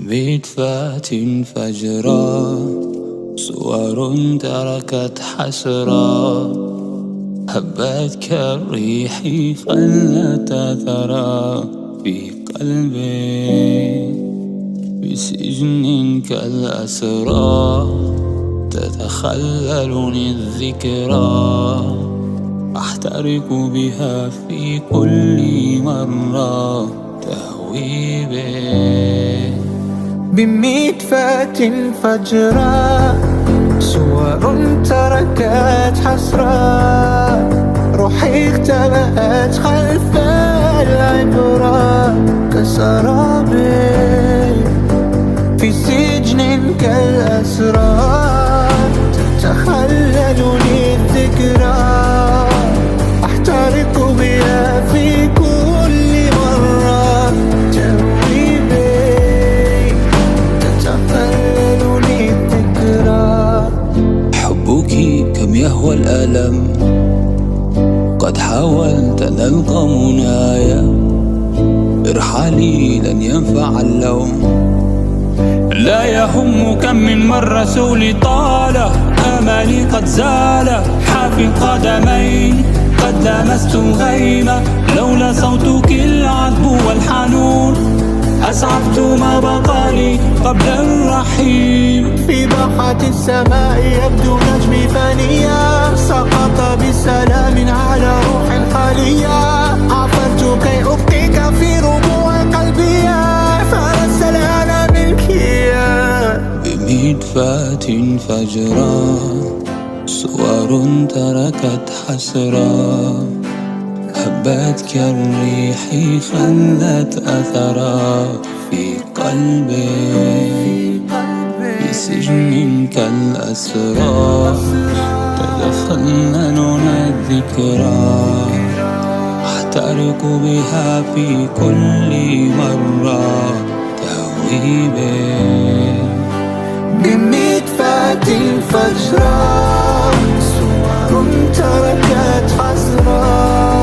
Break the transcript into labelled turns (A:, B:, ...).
A: بيت فات فجرا، صور تركت حسرا، هبت كالريح خلت أثرا في قلبي، بسجن كالأسرى تتخللني الذكرى، أحترق بها في كل مرة تهوي بي.
B: بميت فات فجرا، صور تركت حسرة، روحي اختبأت خلف العبرة كسراب في سجن كالأسرى، تتخللني الذكرى، أحترق بها في كل مرة تهوي بي، تتخللني الذكرى.
A: حبك كم يهوى الألم، قد حاولت أن ألقى منايا، ارحلي لن ينفع اللوم، لا يهم كم من مرة سولي طال، آمالي قد زال حافي القدمين، قد لمست غيمة لولا صوتك العذب والحنون، أسعفت ما بقى لي قبل الرحيل.
B: في باحة السماء يبدو نجمي فانيا، سقط بسلام على روح خالية، عفرت كي أبقيك في ربوع قلبي، فرس الآن ملكية.
A: بميت فات فجرا، صور تركت حسرا، هبت كالريح خلت أثرا في قلبي، بسجن كالأسرى تتخللنا الذكرى، أحترق بها في كل مرة تهوي بي.
B: بميت فات فجرا، صور تركت حسرة،